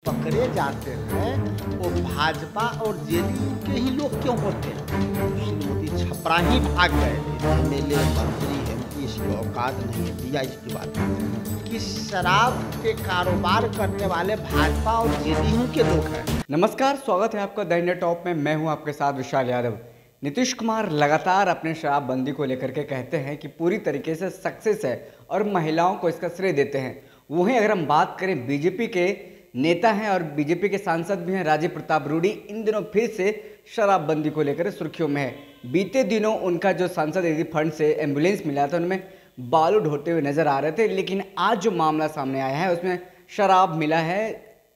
पकड़े जाते हैं वो भाजपा और जेडीयू के ही लोग क्यों होते हैं? सुशील मोदी छपरा ही भाग गए थे। एमएलए मंत्री एमपी इसकी औकात नहीं है। दिया इसकी बात कि शराब के कारोबार करने वाले भाजपा और जेडीयू के लोग हैं। नमस्कार, स्वागत है आपका द इंडिया टॉप में। मैं हूं आपके साथ विशाल यादव। नीतीश कुमार लगातार अपने शराबबंदी को लेकर के कहते हैं कि पूरी तरीके से सक्सेस है और महिलाओं को इसका श्रेय देते हैं। वहीं अगर हम बात करें, बीजेपी के नेता हैं और बीजेपी के सांसद भी हैं राजीव प्रताप रूडी, इन दिनों फिर से शराबबंदी को लेकर सुर्खियों में है। बीते दिनों उनका जो सांसद निधि फंड से एम्बुलेंस मिला था उनमें बालू ढोते हुए नजर आ रहे थे, लेकिन आज जो मामला सामने आया है उसमें शराब मिला है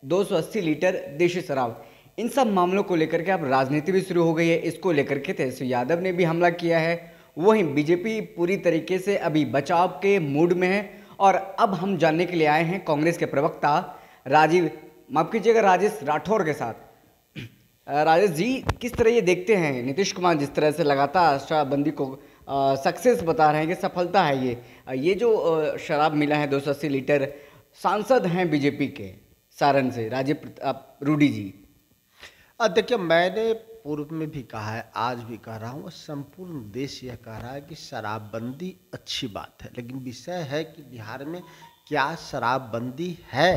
280 लीटर देशी शराब। इन सब मामलों को लेकर के अब राजनीति भी शुरू हो गई है। इसको लेकर के तेजस्वी यादव ने भी हमला किया है। वहीं बीजेपी पूरी तरीके से अभी बचाव के मूड में है। और अब हम जानने के लिए आए हैं कांग्रेस के प्रवक्ता राजेश राठौर के साथ। राजेश जी, किस तरह ये देखते हैं नीतीश कुमार जिस तरह से लगातार शराबबंदी को सक्सेस बता रहे हैं कि सफलता है ये जो शराब मिला है 280 लीटर। सांसद हैं बीजेपी के सारण से राजीव प्रताप रूडी जी। देखिए, मैंने पूर्व में भी कहा है, आज भी कह रहा हूँ, संपूर्ण देश यह कह रहा है कि शराबबंदी अच्छी बात है, लेकिन विषय है कि बिहार में क्या शराबबंदी है,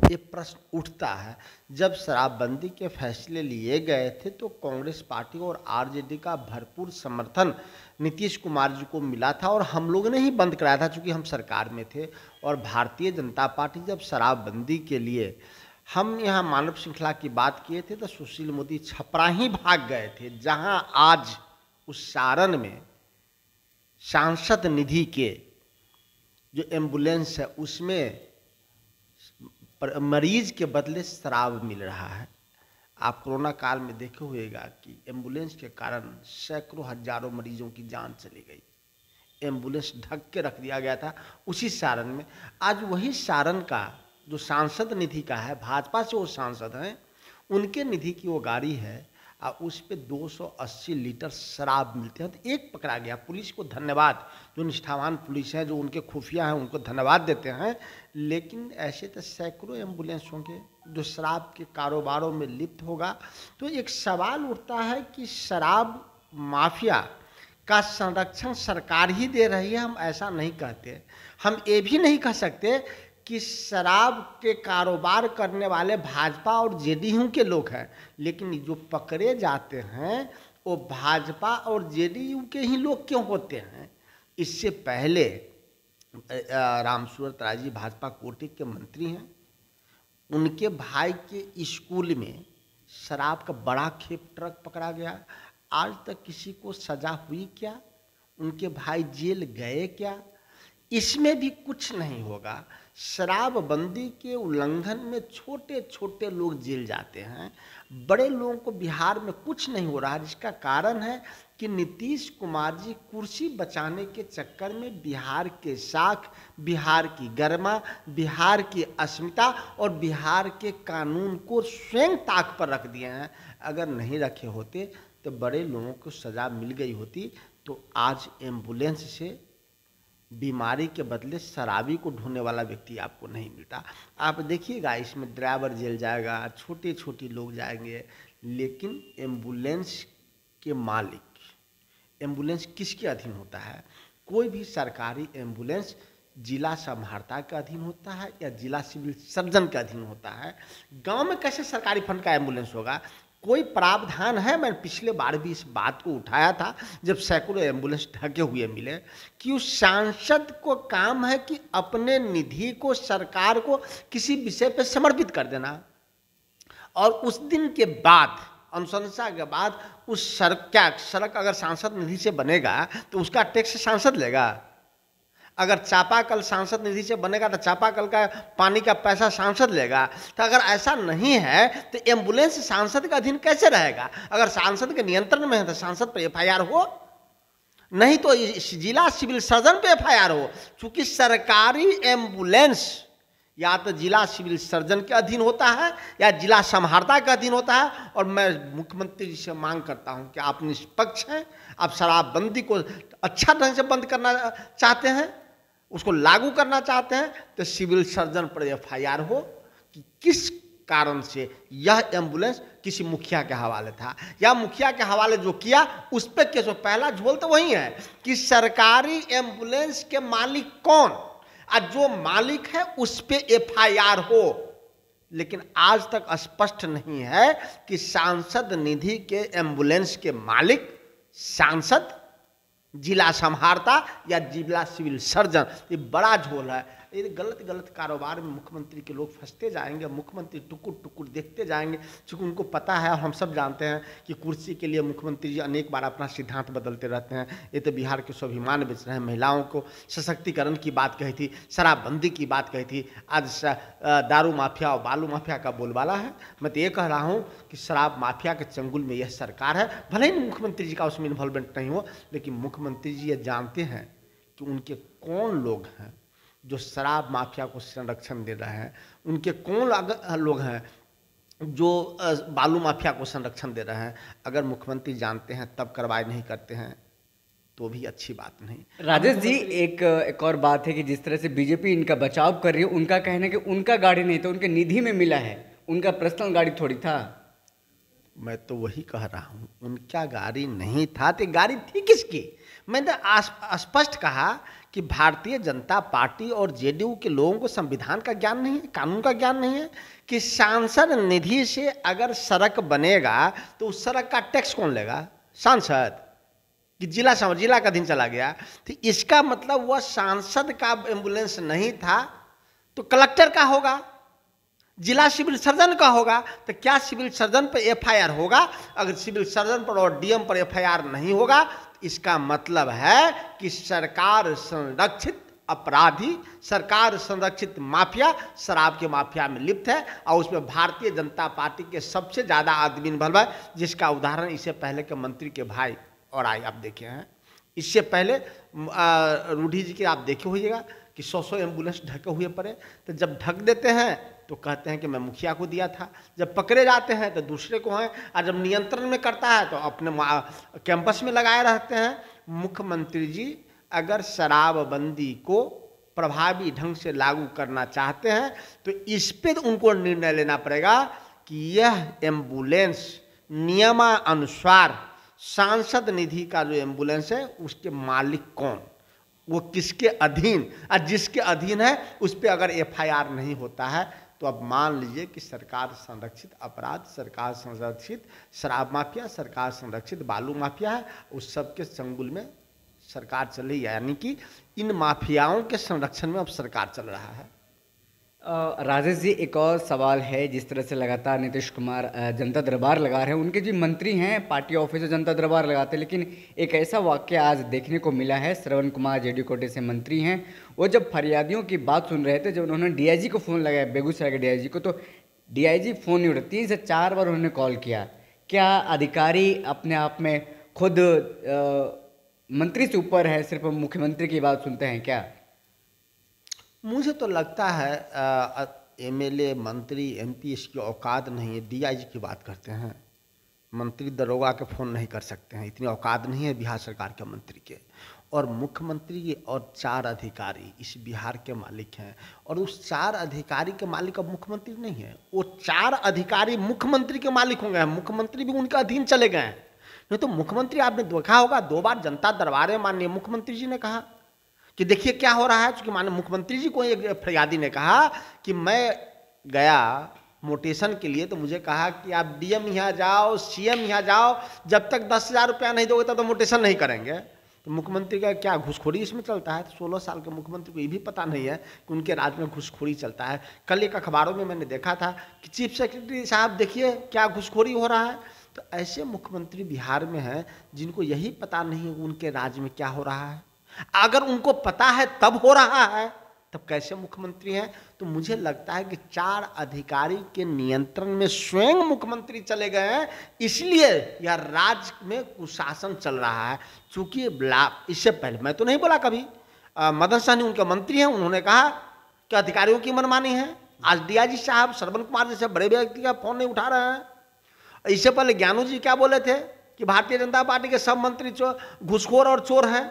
ये प्रश्न उठता है। जब शराबबंदी के फैसले लिए गए थे तो कांग्रेस पार्टी और आरजेडी का भरपूर समर्थन नीतीश कुमार जी को मिला था और हम लोगों ने ही बंद कराया था, चूँकि हम सरकार में थे। और भारतीय जनता पार्टी जब शराबबंदी के लिए हम यहाँ मानव श्रृंखला की बात किए थे तो सुशील मोदी छपरा ही भाग गए थे, जहाँ आज उस सारण में सांसद निधि के जो एम्बुलेंस है उसमें मरीज के बदले शराब मिल रहा है। आप कोरोना काल में देखे होगा कि एम्बुलेंस के कारण सैकड़ों हजारों मरीजों की जान चली गई। एम्बुलेंस ढक के रख दिया गया था उसी सारण में। आज वही सारण का जो सांसद निधि का है, भाजपा से वो सांसद हैं, उनके निधि की वो गाड़ी है और उस पर 280 लीटर शराब मिलते हैं। तो एक पकड़ा गया। पुलिस को धन्यवाद, जो निष्ठावान पुलिस है, जो उनके खुफिया हैं, उनको धन्यवाद देते हैं। लेकिन ऐसे तो सैकड़ों एम्बुलेंस होंगे जो शराब के कारोबारों में लिप्त होगा। तो एक सवाल उठता है कि शराब माफिया का संरक्षण सरकार ही दे रही है। हम ऐसा नहीं कहते। हम ये भी नहीं कह सकते कि शराब के कारोबार करने वाले भाजपा और जेडीयू के लोग हैं, लेकिन जो पकड़े जाते हैं वो भाजपा और जेडीयू के ही लोग क्यों होते हैं? इससे पहले रामसूरत राय जी भाजपा कोटे के मंत्री हैं, उनके भाई के स्कूल में शराब का बड़ा खेप ट्रक पकड़ा गया। आज तक किसी को सजा हुई क्या? उनके भाई जेल गए क्या? इसमें भी कुछ नहीं होगा। शराबबंदी के उल्लंघन में छोटे छोटे लोग जेल जाते हैं, बड़े लोगों को बिहार में कुछ नहीं हो रहा। जिसका कारण है कि नीतीश कुमार जी कुर्सी बचाने के चक्कर में बिहार के साख, बिहार की गरिमा, बिहार की अस्मिता और बिहार के कानून को स्वयं ताक पर रख दिए हैं। अगर नहीं रखे होते तो बड़े लोगों को सज़ा मिल गई होती। तो आज एम्बुलेंस से बीमारी के बदले शराबी को ढूंढने वाला व्यक्ति आपको नहीं मिलता। आप देखिएगा, इसमें ड्राइवर जेल जाएगा, छोटे छोटे लोग जाएंगे, लेकिन एम्बुलेंस के मालिक, एम्बुलेंस किसके अधीन होता है? कोई भी सरकारी एम्बुलेंस जिला समाहर्ता के अधीन होता है या जिला सिविल सर्जन के अधीन होता है। गांव में कैसे सरकारी फंड का एम्बुलेंस होगा? कोई प्रावधान है? मैंने पिछले बार भी इस बात को उठाया था जब सैकड़ों एम्बुलेंस ढके हुए मिले, कि उस सांसद को काम है कि अपने निधि को सरकार को किसी विषय पर समर्पित कर देना, और उस दिन के बाद, अनुशंसा के बाद, उस सड़क अगर सांसद निधि से बनेगा तो उसका टैक्स सांसद लेगा। अगर चापाकल सांसद निधि से बनेगा तो चापाकल का पानी का पैसा सांसद लेगा। तो अगर ऐसा नहीं है तो एम्बुलेंस सांसद का अधीन कैसे रहेगा? अगर सांसद के नियंत्रण में है तो सांसद पर एफआईआर हो, नहीं तो जिला सिविल सर्जन पे एफआईआर हो। चूंकि सरकारी एम्बुलेंस या तो जिला सिविल सर्जन के अधीन होता है या जिला समाहर्ता के अधीन होता है। और मैं मुख्यमंत्री जी से मांग करता हूं कि आप निष्पक्ष हैं, आप शराबबंदी को अच्छा ढंग से बंद करना चाहते हैं, उसको लागू करना चाहते हैं, तो सिविल सर्जन पर एफआईआर हो कि किस कारण से यह एम्बुलेंस किसी मुखिया के हवाले था, या मुखिया के हवाले जो किया उस पर केस हो। पहला झोल तो वही है कि सरकारी एम्बुलेंस के मालिक कौन, और जो मालिक है उस पे एफआईआर हो। लेकिन आज तक स्पष्ट नहीं है कि सांसद निधि के एम्बुलेंस के मालिक सांसद, जिला संहारता या जिला सिविल सर्जन। ये बड़ा झोल है। ये गलत कारोबार में मुख्यमंत्री के लोग फंसते जाएंगे। मुख्यमंत्री टुकुर टुकुर देखते जाएंगे, क्योंकि उनको पता है, हम सब जानते हैं कि कुर्सी के लिए मुख्यमंत्री जी अनेक बार अपना सिद्धांत बदलते रहते हैं। ये तो बिहार के स्वाभिमान बेच रहे हैं। महिलाओं को सशक्तिकरण की बात कही थी, शराबबंदी की बात कही थी, आज दारू माफिया और बालू माफिया का बोलबाला है। मैं तो ये कह रहा हूँ कि शराब माफिया के चंगुल में यह सरकार है। भले ही मुख्यमंत्री जी का उसमें इन्वॉल्वमेंट नहीं हो, लेकिन मुख्यमंत्री जी ये जानते हैं कि उनके कौन लोग हैं जो शराब माफिया को संरक्षण दे रहे हैं, उनके कौन लोग हैं जो बालू माफिया को संरक्षण दे रहे हैं। अगर मुख्यमंत्री जानते हैं तब कार्रवाई नहीं करते हैं तो भी अच्छी बात नहीं। राजेश जी, एक और बात है कि जिस तरह से बीजेपी इनका बचाव कर रही है, उनका कहना है कि उनका गाड़ी नहीं था, उनके निधि में मिला है, उनका पर्सनल गाड़ी थोड़ी था। मैं तो वही कह रहा हूँ, उनका गाड़ी नहीं था तो गाड़ी थी किसकी? मैंने स्पष्ट कहा कि भारतीय जनता पार्टी और जेडीयू के लोगों को संविधान का ज्ञान नहीं है, कानून का ज्ञान नहीं है कि सांसद निधि से अगर सड़क बनेगा तो उस सड़क का टैक्स कौन लेगा? सांसद। कि जिला का दिन चला गया तो इसका मतलब वह सांसद का एम्बुलेंस नहीं था तो कलेक्टर का होगा, जिला सिविल सर्जन का होगा। तो क्या सिविल सर्जन पर एफआईआर होगा? अगर सिविल सर्जन पर और डीएम पर एफआईआर नहीं होगा तो इसका मतलब है कि सरकार संरक्षित अपराधी, सरकार संरक्षित माफिया शराब के माफिया में लिप्त है, और उसमें भारतीय जनता पार्टी के सबसे ज़्यादा आदमी इन्वॉल्व है, जिसका उदाहरण इससे पहले के मंत्री के भाई और आई आप देखे हैं। इससे पहले रूढ़ी जी के आप देखे होइएगा कि 100 एम्बुलेंस ढके हुए पड़े, तो जब ढक देते हैं तो कहते हैं कि मैं मुखिया को दिया था, जब पकड़े जाते हैं तो दूसरे को हैं, और जब नियंत्रण में करता है तो अपने कैंपस में लगाए रहते हैं। मुख्यमंत्री जी अगर शराबबंदी को प्रभावी ढंग से लागू करना चाहते हैं तो इस पर उनको निर्णय लेना पड़ेगा कि यह एम्बुलेंस नियमानुसार सांसद निधि का जो एम्बुलेंस है उसके मालिक कौन, वो किसके अधीन, और जिसके अधीन है उस पर अगर एफआईआर नहीं होता है तो अब मान लीजिए कि सरकार संरक्षित अपराध, सरकार संरक्षित शराब माफिया, सरकार संरक्षित बालू माफिया है, उस सब के चंगुल में सरकार चल रही है। यानी कि इन माफियाओं के संरक्षण में अब सरकार चल रहा है। राजेश जी, एक और सवाल है। जिस तरह से लगातार नीतीश कुमार जनता दरबार लगा रहे हैं, उनके जो मंत्री हैं पार्टी ऑफिस से जनता दरबार लगाते हैं, लेकिन एक ऐसा वाक्य आज देखने को मिला है। श्रवण कुमार जेडीयू कोटे से मंत्री हैं, वो जब फरियादियों की बात सुन रहे थे, जब उन्होंने डीआईजी को फ़ोन लगाया, बेगूसराय के डीआईजी को, तो डीआईजी फ़ोन नहीं उठा। 3 से 4 बार उन्होंने कॉल किया। क्या अधिकारी अपने आप में खुद मंत्री से ऊपर है, सिर्फ मुख्यमंत्री की बात सुनते हैं क्या? मुझे तो लगता है एमएलए, मंत्री, एमपी इसकी औकात नहीं है। डीआईजी की बात करते हैं, मंत्री दरोगा के फ़ोन नहीं कर सकते हैं, इतनी औकात नहीं है बिहार सरकार के मंत्री के। और मुख्यमंत्री और 4 अधिकारी इस बिहार के मालिक हैं, और उस 4 अधिकारी के मालिक अब मुख्यमंत्री नहीं है, वो 4 अधिकारी मुख्यमंत्री के मालिक हो गए हैं, मुख्यमंत्री भी उनके अधीन चले गए हैं। नहीं तो मुख्यमंत्री आपने देखा होगा 2 बार जनता दरबार में माननीय मुख्यमंत्री जी ने कहा कि देखिए क्या हो रहा है। क्योंकि माननीय मुख्यमंत्री जी को एक फरियादी ने कहा कि मैं गया मोटेशन के लिए तो मुझे कहा कि आप डीएम यहाँ जाओ, सीएम यहाँ जाओ, जब तक 10,000 रुपया नहीं दोगे तब तो मोटेशन नहीं करेंगे। तो मुख्यमंत्री का क्या घूसखोरी इसमें चलता है? तो 16 साल के मुख्यमंत्री को ये भी पता नहीं है कि उनके राज्य में घूसखोरी चलता है। कल एक अखबारों में मैंने देखा था कि चीफ सेक्रेटरी साहब देखिए क्या घूसखोरी हो रहा है। तो ऐसे मुख्यमंत्री बिहार में हैं जिनको यही पता नहीं उनके राज्य में क्या हो रहा है। अगर उनको पता है तब हो रहा है तब कैसे मुख्यमंत्री हैं? तो मुझे लगता है कि 4 अधिकारी के नियंत्रण में स्वयं मुख्यमंत्री चले गए हैं, इसलिए यह राज्य में कुशासन चल रहा है। चूंकि इससे पहले मैं तो नहीं बोला कभी, मदन सहनी उनके मंत्री हैं, उन्होंने कहा कि अधिकारियों की मनमानी है। आज डीआईजी साहब श्रवण कुमार जैसे बड़े व्यक्ति का फोन नहीं उठा रहे हैं। इससे पहले ज्ञानू जी क्या बोले थे कि भारतीय जनता पार्टी के सब मंत्री घूसखोर और चोर हैं।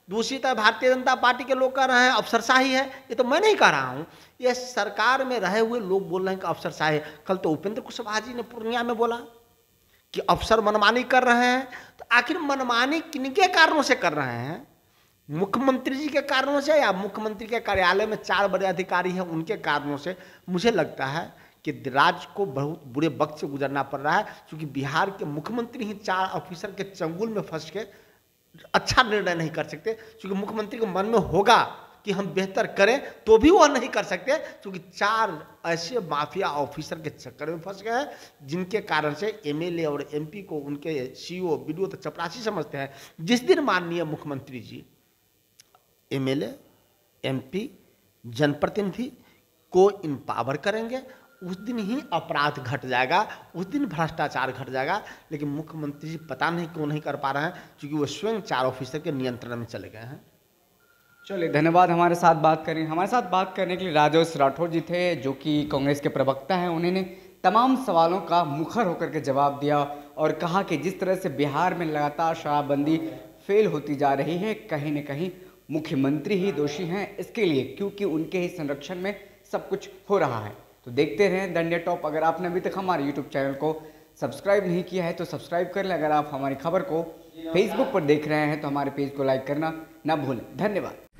दूसरी तरफ भारतीय जनता पार्टी के लोग कह रहे हैं अफसरशाही है। ये तो मैं नहीं कह रहा हूँ, ये सरकार में रहे हुए लोग बोल रहे हैं कि अफसरशाही है। कल तो उपेंद्र कुशवाहा जी ने पूर्णिया में बोला कि अफसर मनमानी कर रहे हैं। तो आखिर मनमानी किनके कारणों से कर रहे हैं? मुख्यमंत्री जी के कारणों से या मुख्यमंत्री के कार्यालय में 4 बड़े अधिकारी हैं उनके कारणों से? मुझे लगता है कि राज्य को बहुत बुरे वक्त से गुजरना पड़ रहा है, क्योंकि बिहार के मुख्यमंत्री ही 4 ऑफिसर के चंगुल में फंस के अच्छा निर्णय नहीं कर सकते। क्योंकि मुख्यमंत्री के मन में होगा कि हम बेहतर करें तो भी वह नहीं कर सकते, क्योंकि 4 ऐसे माफिया ऑफिसर के चक्कर में फंस गए हैं जिनके कारण से एमएलए और एमपी को उनके सीईओ बीडीओ तो चपरासी समझते हैं। जिस दिन माननीय मुख्यमंत्री जी एमएलए एमपी जनप्रतिनिधि को इम्पावर करेंगे, उस दिन ही अपराध घट जाएगा, उस दिन भ्रष्टाचार घट जाएगा। लेकिन मुख्यमंत्री जी पता नहीं क्यों नहीं कर पा रहे हैं, क्योंकि वो स्वयं 4 ऑफिसर के नियंत्रण में चले गए हैं। चलिए, धन्यवाद हमारे साथ बात करें। हमारे साथ बात करने के लिए राजोश राठौर जी थे, जो कि कांग्रेस के प्रवक्ता हैं। उन्होंने तमाम सवालों का मुखर होकर के जवाब दिया और कहा कि जिस तरह से बिहार में लगातार शराबबंदी फेल होती जा रही है, कहीं न कहीं मुख्यमंत्री ही दोषी हैं इसके लिए, क्योंकि उनके ही संरक्षण में सब कुछ हो रहा है। तो देखते रहें द इंडिया टॉप। अगर आपने अभी तक हमारे यूट्यूब चैनल को सब्सक्राइब नहीं किया है तो सब्सक्राइब कर लें। अगर आप हमारी खबर को फेसबुक पर देख रहे हैं तो हमारे पेज को लाइक करना ना भूलें। धन्यवाद।